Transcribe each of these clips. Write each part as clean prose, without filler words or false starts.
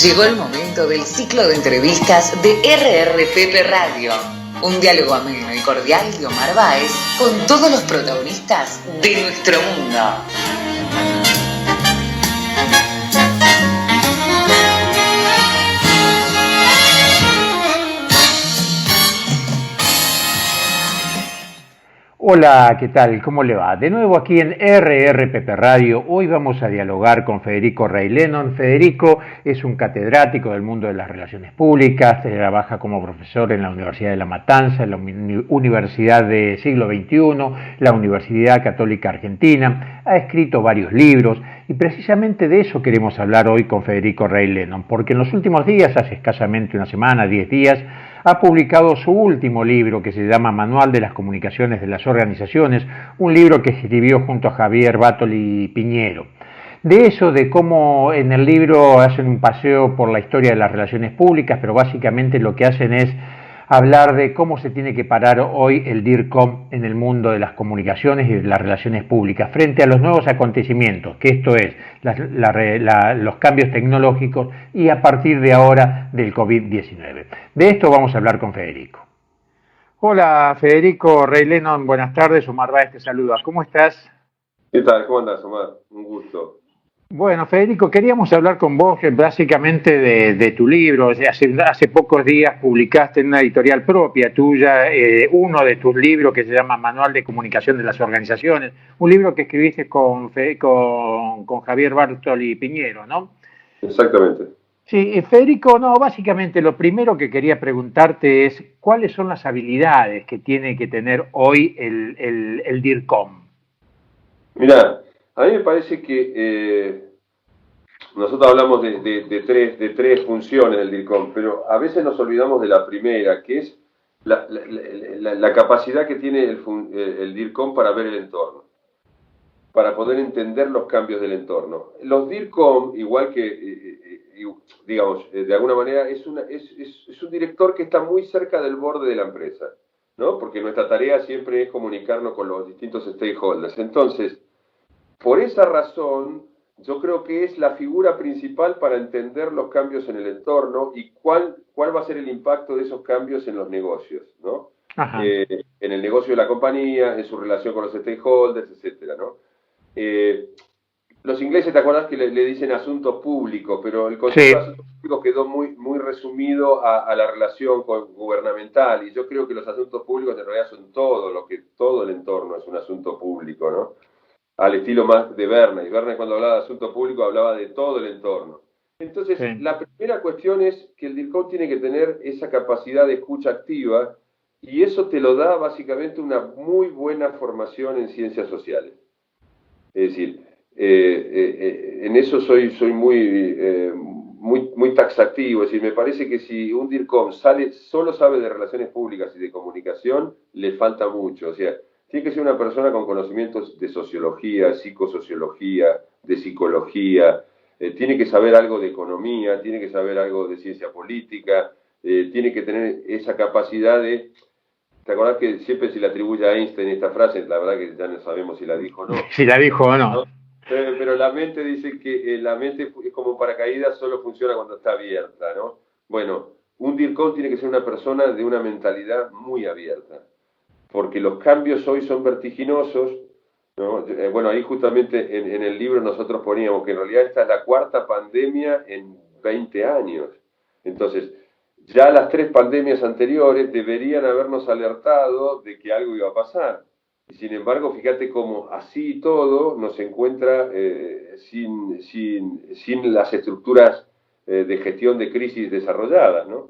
Llegó el momento del ciclo de entrevistas de RRPP Radio. Un diálogo ameno y cordial de Omar Báez con todos los protagonistas de nuestro mundo. Hola, ¿qué tal? ¿Cómo le va? De nuevo aquí en RRPP Radio. Hoy vamos a dialogar con Federico Rey Lennon. Federico es un catedrático del mundo de las relaciones públicas, trabaja como profesor en la Universidad de La Matanza, en la Universidad de Siglo XXI, la Universidad Católica Argentina. Ha escrito varios libros y precisamente de eso queremos hablar hoy con Federico Rey Lennon, porque en los últimos días, hace escasamente una semana, 10 días, ha publicado su último libro que se llama Manual de las Comunicaciones de las Organizaciones, un libro que escribió junto a Javier Bartoli Piñero. De eso, de cómo en el libro hacen un paseo por la historia de las relaciones públicas, pero básicamente lo que hacen es hablar de cómo se tiene que parar hoy el DIRCOM en el mundo de las comunicaciones y de las relaciones públicas frente a los nuevos acontecimientos, que esto es los cambios tecnológicos y a partir de ahora del COVID-19. De esto vamos a hablar con Federico. Hola Federico Rey Lennon, buenas tardes, Omar Báez te saluda. ¿Cómo estás? ¿Qué tal? ¿Cómo andas, Omar? Un gusto. Bueno, Federico, queríamos hablar con vos básicamente de tu libro. Hace pocos días publicaste en una editorial propia tuya uno de tus libros que se llama Manual de Comunicación de las Organizaciones, un libro que escribiste con Javier Bartoli Piñero, ¿no? Exactamente. Sí, Federico, no, básicamente lo primero que quería preguntarte es ¿cuáles son las habilidades que tiene que tener hoy el DIRCOM? Mirá, a mí me parece que nosotros hablamos de tres funciones del DIRCOM, pero a veces nos olvidamos de la primera, que es la capacidad que tiene el DIRCOM para ver el entorno, para poder entender los cambios del entorno. Los DIRCOM, igual que, digamos, de alguna manera, es un director que está muy cerca del borde de la empresa, ¿no? Porque nuestra tarea siempre es comunicarnos con los distintos stakeholders. Entonces, por esa razón, yo creo que es la figura principal para entender los cambios en el entorno y cuál va a ser el impacto de esos cambios en los negocios, ¿no? En el negocio de la compañía, en su relación con los stakeholders, etcétera, ¿no? Los ingleses, ¿te acuerdas que le dicen asuntos públicos? Pero el concepto de asuntos públicos quedó muy resumido a la relación gubernamental, y yo creo que los asuntos públicos en realidad son todo el entorno es un asunto público, ¿no? Al estilo más de Verne. Y Verne, cuando hablaba de asunto público, hablaba de todo el entorno. Entonces, la primera cuestión es que el DIRCOM tiene que tener esa capacidad de escucha activa, y eso te lo da básicamente una muy buena formación en ciencias sociales. Es decir, en eso soy muy taxativo. Es decir, me parece que si un DIRCOM solo sabe de relaciones públicas y de comunicación, le falta mucho. O sea, tiene que ser una persona con conocimientos de sociología, psicosociología, de psicología, tiene que saber algo de economía, tiene que saber algo de ciencia política, tiene que tener esa capacidad de... ¿Te acordás que siempre se le atribuye a Einstein esta frase? La verdad que ya no sabemos si la dijo o no. Si la dijo o no. Pero la mente dice que la mente es como un paracaídas, solo funciona cuando está abierta, ¿no? Bueno, un DIRCOM tiene que ser una persona de una mentalidad muy abierta, porque los cambios hoy son vertiginosos, ¿no? Bueno, ahí justamente en el libro nosotros poníamos que en realidad esta es la cuarta pandemia en 20 años. Entonces, ya las 3 pandemias anteriores deberían habernos alertado de que algo iba a pasar. Y sin embargo, fíjate cómo así y todo nos encuentra sin las estructuras de gestión de crisis desarrolladas, ¿no?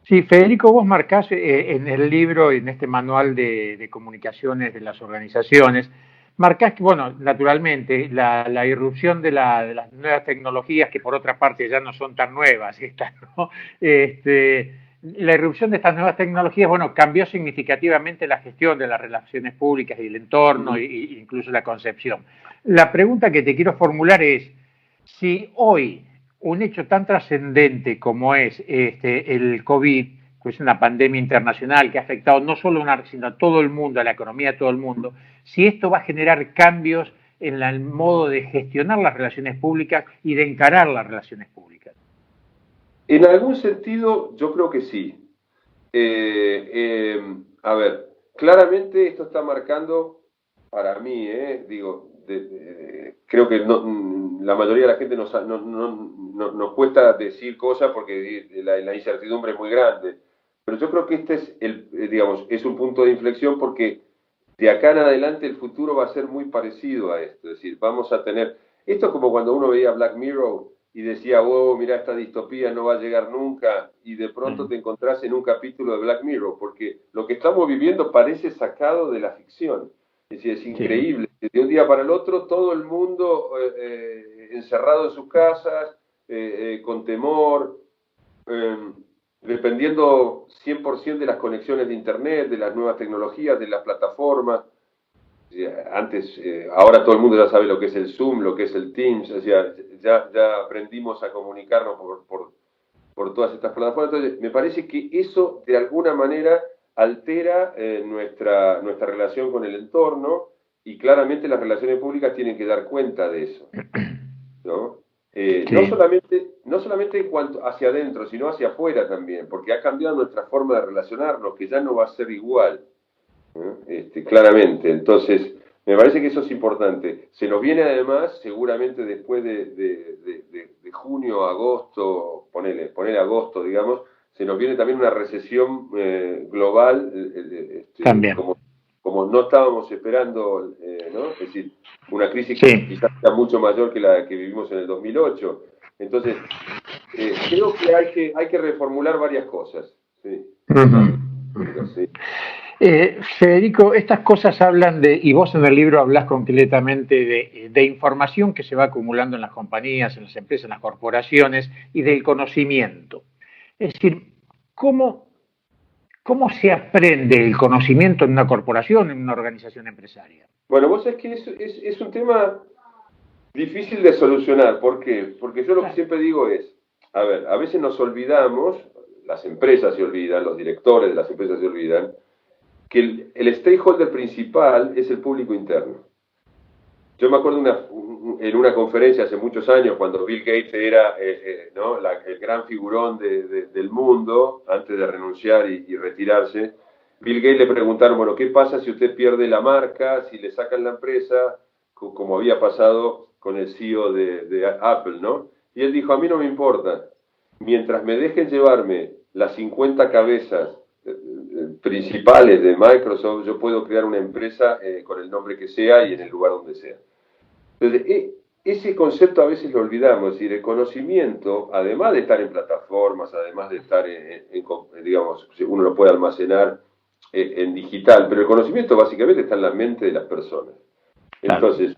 Sí, Federico, vos marcás en el libro, en este manual de comunicaciones de las organizaciones, marcás que, bueno, naturalmente, la irrupción de las nuevas tecnologías, que por otra parte ya no son tan nuevas, ¿no? La irrupción de estas nuevas tecnologías, bueno, cambió significativamente la gestión de las relaciones públicas y el entorno, e incluso la concepción. La pregunta que te quiero formular es, si hoy un hecho tan trascendente como es el COVID, que es una pandemia internacional que ha afectado no solo sino a todo el mundo, a la economía de todo el mundo, si esto va a generar cambios en el modo de gestionar las relaciones públicas y de encarar las relaciones públicas? En algún sentido, yo creo que sí. A ver, claramente esto está marcando, para mí, creo que la mayoría de la gente nos cuesta decir cosas porque la incertidumbre es muy grande. Pero yo creo que este es es un punto de inflexión porque de acá en adelante el futuro va a ser muy parecido a esto. Es decir, vamos a tener, esto es como cuando uno veía Black Mirror y decía, oh, mira, esta distopía no va a llegar nunca, y de pronto te encontrás en un capítulo de Black Mirror, porque lo que estamos viviendo parece sacado de la ficción. Es decir, es increíble. Sí. De un día para el otro, todo el mundo encerrado en sus casas, con temor, dependiendo 100% de las conexiones de Internet, de las nuevas tecnologías, de las plataformas. Antes, ahora todo el mundo ya sabe lo que es el Zoom, lo que es el Teams, o sea, ya aprendimos a comunicarnos por todas estas plataformas. Entonces, me parece que eso de alguna manera altera nuestra relación con el entorno y claramente las relaciones públicas tienen que dar cuenta de eso, ¿no? Sí. No solamente en cuanto hacia adentro, sino hacia afuera también, porque ha cambiado nuestra forma de relacionarnos, que ya no va a ser igual. Claramente, entonces me parece que eso es importante. Se nos viene además, seguramente después de junio, agosto, ponele agosto, digamos, se nos viene también una recesión global, como no estábamos esperando, ¿no? Es decir, una crisis que quizás sea mucho mayor que la que vivimos en el 2008. Entonces, creo que hay que reformular varias cosas. Sí. Sí. Federico, estas cosas hablan y vos en el libro hablas completamente de información que se va acumulando en las compañías, en las empresas, en las corporaciones y del conocimiento. Es decir, ¿cómo se aprende el conocimiento en una corporación, en una organización empresaria? Bueno, vos sabés que es un tema difícil de solucionar. ¿Por qué? Porque yo lo que siempre digo es, a veces nos olvidamos, las empresas se olvidan, los directores de las empresas se olvidan, que el stakeholder principal es el público interno. Yo me acuerdo en una conferencia hace muchos años, cuando Bill Gates era el gran figurón del mundo, antes de renunciar y retirarse, Bill Gates le preguntaron, bueno, ¿qué pasa si usted pierde la marca, si le sacan la empresa, como había pasado con el CEO de Apple, ¿no? Y él dijo, a mí no me importa, mientras me dejen llevarme las 50 cabezas principales de Microsoft, yo puedo crear una empresa con el nombre que sea y en el lugar donde sea. Entonces, ese concepto a veces lo olvidamos, es decir, el conocimiento, además de estar en plataformas, además de estar digamos, uno lo puede almacenar en digital, pero el conocimiento básicamente está en la mente de las personas. Entonces,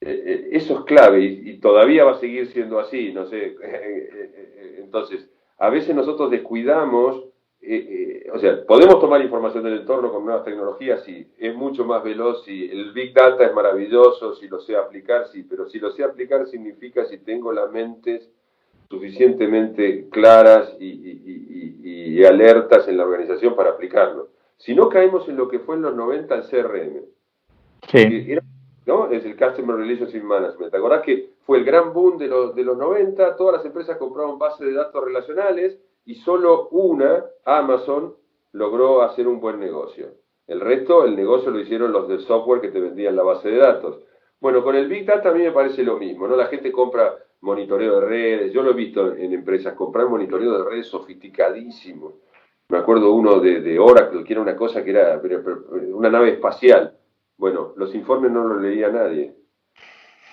eso es clave y todavía va a seguir siendo así, no sé. Entonces, a veces nosotros descuidamos. O sea, podemos tomar información del entorno con nuevas tecnologías, sí, es mucho más veloz, sí, el Big Data es maravilloso, si lo sé aplicar, sí, pero si lo sé aplicar significa si tengo las mentes suficientemente claras y alertas en la organización para aplicarlo. Si no caemos en lo que fue en los 90 el CRM, ¿no? Es el Customer Relationship Management. ¿Te acordás que fue el gran boom de los 90? Todas las empresas compraban bases de datos relacionales y solo una, Amazon, logró hacer un buen negocio. El resto, el negocio lo hicieron los del software que te vendían la base de datos. Bueno, con el Big Data a mí me parece lo mismo, ¿no? La gente compra monitoreo de redes, yo lo he visto en empresas, comprar monitoreo de redes sofisticadísimo. Me acuerdo uno de Oracle, que era una cosa que era una nave espacial. Bueno, los informes no los leía nadie.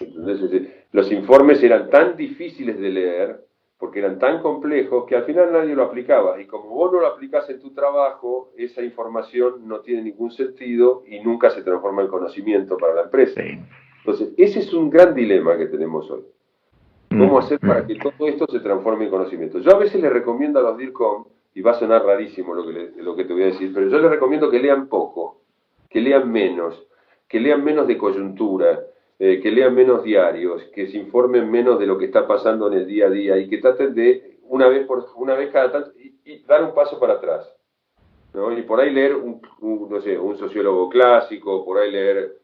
Entonces, los informes eran tan difíciles de leer, porque eran tan complejos, que al final nadie lo aplicaba. Y como vos no lo aplicás en tu trabajo, esa información no tiene ningún sentido y nunca se transforma en conocimiento para la empresa. Sí. Entonces, ese es un gran dilema que tenemos hoy. ¿Cómo hacer para que todo esto se transforme en conocimiento? Yo a veces les recomiendo a los DIRCOM, y va a sonar rarísimo lo que te voy a decir, pero yo les recomiendo que lean poco, que lean menos de coyuntura, que lean menos diarios, que se informen menos de lo que está pasando en el día a día y que traten de una vez cada tanto y dar un paso para atrás, ¿no? Y por ahí leer un sociólogo clásico, por ahí leer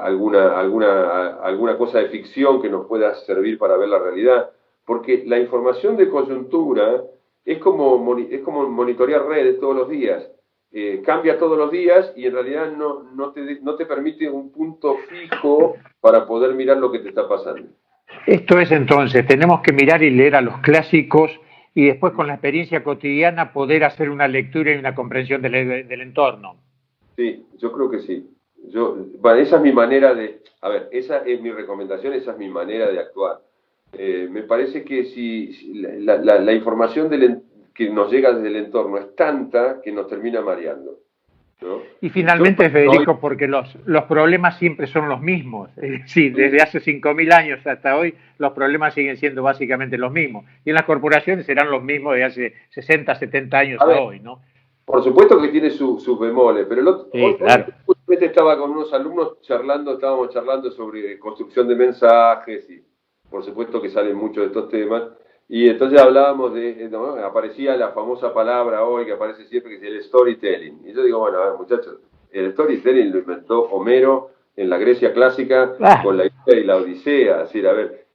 alguna cosa de ficción que nos pueda servir para ver la realidad, porque la información de coyuntura es como monitorear redes todos los días. Cambia todos los días y en realidad no te permite un punto fijo para poder mirar lo que te está pasando. Esto es entonces, tenemos que mirar y leer a los clásicos y después con la experiencia cotidiana poder hacer una lectura y una comprensión del entorno. Sí, yo creo que sí. Bueno, esa es mi manera esa es mi recomendación, esa es mi manera de actuar. Me parece que si la información que nos llega desde el entorno es tanta que nos termina mareando, ¿no? Y finalmente, Federico, porque los problemas siempre son los mismos. Es decir, desde hace 5.000 años hasta hoy, los problemas siguen siendo básicamente los mismos. Y en las corporaciones serán los mismos de hace 60, 70 años a hoy, ¿no? Por supuesto que tiene sus bemoles, pero claro. hoy estaba con unos alumnos estábamos charlando sobre construcción de mensajes y por supuesto que salen muchos de estos temas. Y entonces hablábamos ¿no? Aparecía la famosa palabra hoy que aparece siempre, que es el storytelling. Y yo digo, bueno, a ver, muchachos, el storytelling lo inventó Homero en la Grecia clásica con la Ilíada y la Odisea. Es decir, a ver,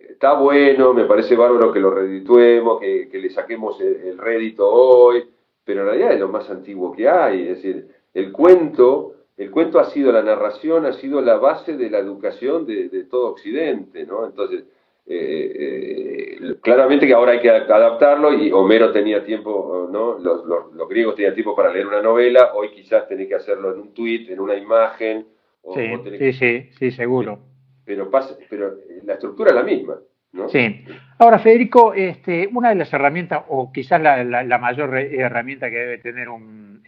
está bueno, me parece bárbaro que lo redituemos, que le saquemos el rédito hoy, pero en realidad es lo más antiguo que hay. Es decir, el cuento ha sido la narración, ha sido la base de la educación de todo Occidente, ¿no? Entonces, claramente que ahora hay que adaptarlo y Homero tenía tiempo, ¿no? Los griegos tenían tiempo para leer una novela, hoy quizás tenés que hacerlo en un tuit, en una imagen. Sí, seguro. Pero la estructura es la misma, ¿no? Sí. Ahora, Federico, una de las herramientas, o quizás la mayor herramienta que debe tener un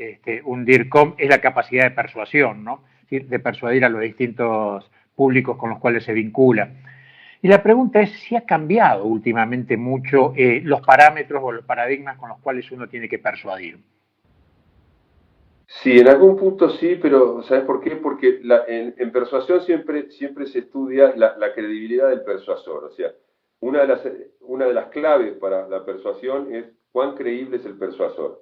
DIRCOM es la capacidad de persuasión, ¿no? De persuadir a los distintos públicos con los cuales se vincula. Y la pregunta es si ha cambiado últimamente mucho los parámetros o los paradigmas con los cuales uno tiene que persuadir. Sí, en algún punto sí, pero ¿sabes por qué? Porque en persuasión siempre se estudia la credibilidad del persuasor. O sea, una de las claves para la persuasión es cuán creíble es el persuasor.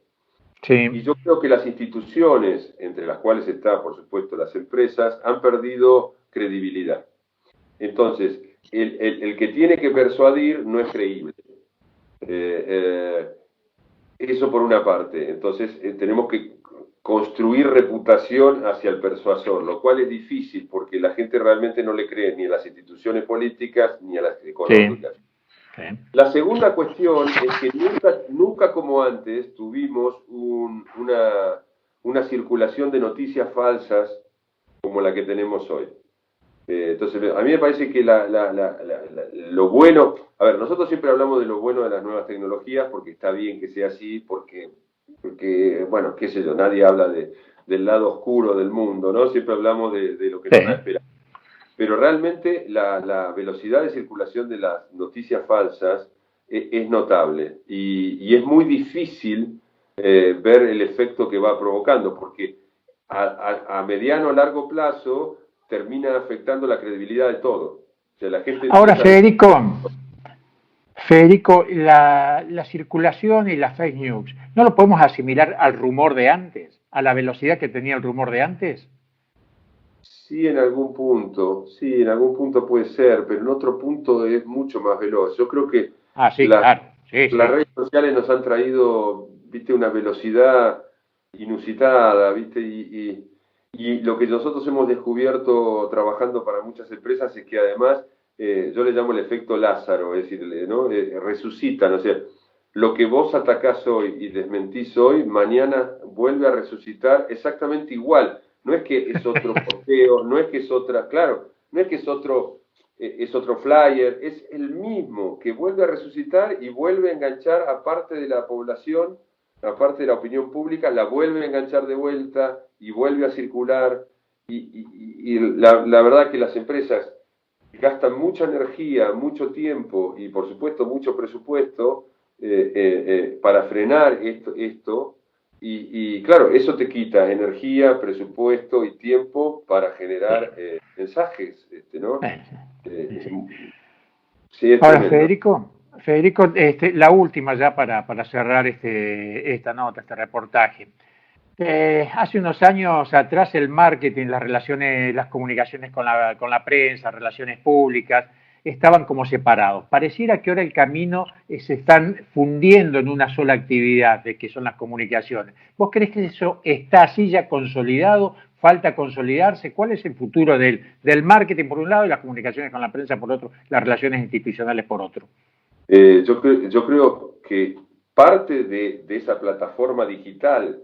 Sí. Y yo creo que las instituciones, entre las cuales están, por supuesto, las empresas, han perdido credibilidad. Entonces, el que tiene que persuadir no es creíble. Eso por una parte. Entonces, tenemos que construir reputación hacia el persuasor, lo cual es difícil porque la gente realmente no le cree ni a las instituciones políticas ni a las económicas. Sí. La segunda cuestión es que nunca como antes tuvimos una circulación de noticias falsas como la que tenemos hoy. Entonces, a mí me parece que lo bueno, a ver, nosotros siempre hablamos de lo bueno de las nuevas tecnologías porque está bien que sea así, porque bueno, qué sé yo, nadie habla del lado oscuro del mundo, ¿no? Siempre hablamos de lo que nos espera. Pero realmente la velocidad de circulación de las noticias falsas es notable y es muy difícil ver el efecto que va provocando, porque a mediano o largo plazo termina afectando la credibilidad de todo. O sea, la gente ahora, Federico, la circulación y las fake news, ¿no lo podemos asimilar al rumor de antes? ¿A la velocidad que tenía el rumor de antes? Sí, en algún punto puede ser, pero en otro punto es mucho más veloz. Yo creo que claro. Las redes sociales nos han traído, viste, una velocidad inusitada, viste, y lo que nosotros hemos descubierto trabajando para muchas empresas es que además, yo le llamo el efecto Lázaro, es decir, ¿no? Resucitan, o sea, lo que vos atacás hoy y desmentís hoy, mañana vuelve a resucitar exactamente igual. No es que es otro posteo, no es que es otra, claro, no es que es otro flyer, es el mismo que vuelve a resucitar y vuelve a enganchar a parte de la población, a parte de la opinión pública, la vuelve a enganchar de vuelta y vuelve a circular. Y la verdad que las empresas gastan mucha energía, mucho tiempo y por supuesto mucho presupuesto para frenar esto. Y claro, eso te quita energía, presupuesto y tiempo para generar mensajes, ¿no? Sí, ahora, Federico, la última ya para cerrar esta nota, este reportaje. Hace unos años atrás el marketing, las relaciones, las comunicaciones con la prensa, relaciones públicas, estaban como separados. Pareciera que ahora el camino se están fundiendo en una sola actividad, de que son las comunicaciones. ¿Vos crees que eso está así ya consolidado? ¿Falta consolidarse? ¿Cuál es el futuro del marketing por un lado y las comunicaciones con la prensa por otro, las relaciones institucionales por otro? Yo creo que parte de esa plataforma digital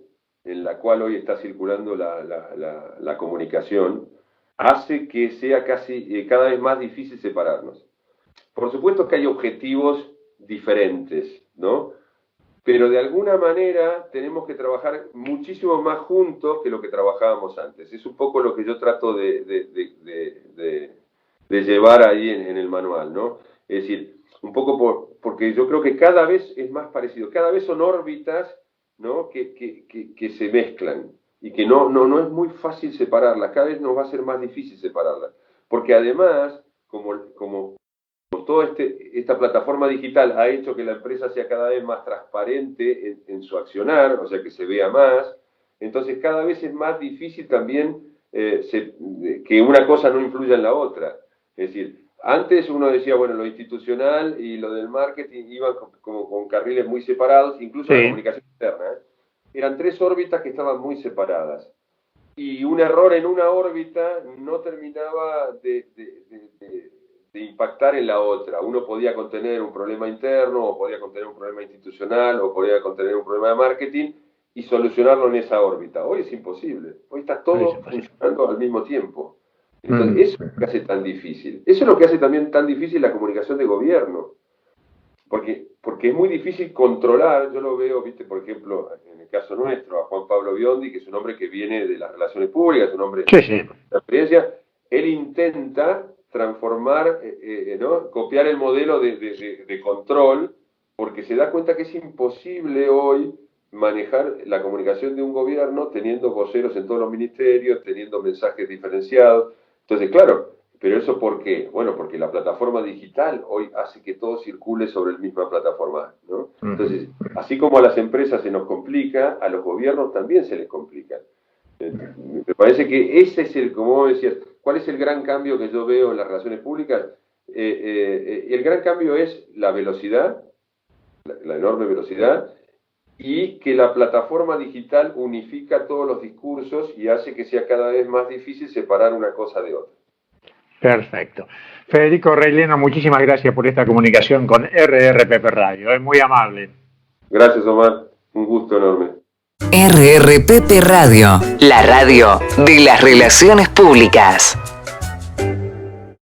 en la cual hoy está circulando la comunicación, hace que sea cada vez más difícil separarnos. Por supuesto que hay objetivos diferentes, ¿no? Pero de alguna manera tenemos que trabajar muchísimo más juntos que lo que trabajábamos antes. Es un poco lo que yo trato de llevar ahí en el manual, ¿no? Es decir, un poco porque yo creo que cada vez es más parecido, cada vez son órbitas, ¿no? que se mezclan y que no es muy fácil separarlas, cada vez nos va a ser más difícil separarlas, porque además, como toda esta plataforma digital ha hecho que la empresa sea cada vez más transparente en su accionar, o sea que se vea más, entonces cada vez es más difícil también que una cosa no influya en la otra. Es decir, antes uno decía, bueno, lo institucional y lo del marketing iban como con carriles muy separados, incluso la comunicación interna, ¿eh? Eran tres órbitas que estaban muy separadas. Y un error en una órbita no terminaba de impactar en la otra. Uno podía contener un problema interno, o podía contener un problema institucional, o podía contener un problema de marketing, y solucionarlo en esa órbita. Hoy es imposible. Hoy está todo funcionando al mismo tiempo. Entonces, eso es lo que hace tan difícil. Eso es lo que hace también tan difícil la comunicación de gobierno. Porque es muy difícil controlar, yo lo veo, viste, por ejemplo, en el caso nuestro, a Juan Pablo Biondi, que es un hombre que viene de las relaciones públicas, es un hombre de experiencia, él intenta transformar, ¿no? Copiar el modelo de control, porque se da cuenta que es imposible hoy manejar la comunicación de un gobierno teniendo voceros en todos los ministerios, teniendo mensajes diferenciados. Entonces, claro, pero ¿eso por qué? Bueno, porque la plataforma digital hoy hace que todo circule sobre la misma plataforma, ¿no? Entonces, así como a las empresas se nos complica, a los gobiernos también se les complica. Me parece que ese es como vos decías, ¿cuál es el gran cambio que yo veo en las relaciones públicas? El gran cambio es la velocidad, la enorme velocidad, y que la plataforma digital unifica todos los discursos y hace que sea cada vez más difícil separar una cosa de otra. Perfecto. Federico Reileno, muchísimas gracias por esta comunicación con RRPP Radio. Es muy amable. Gracias, Omar. Un gusto enorme. RRPP Radio, la radio de las relaciones públicas.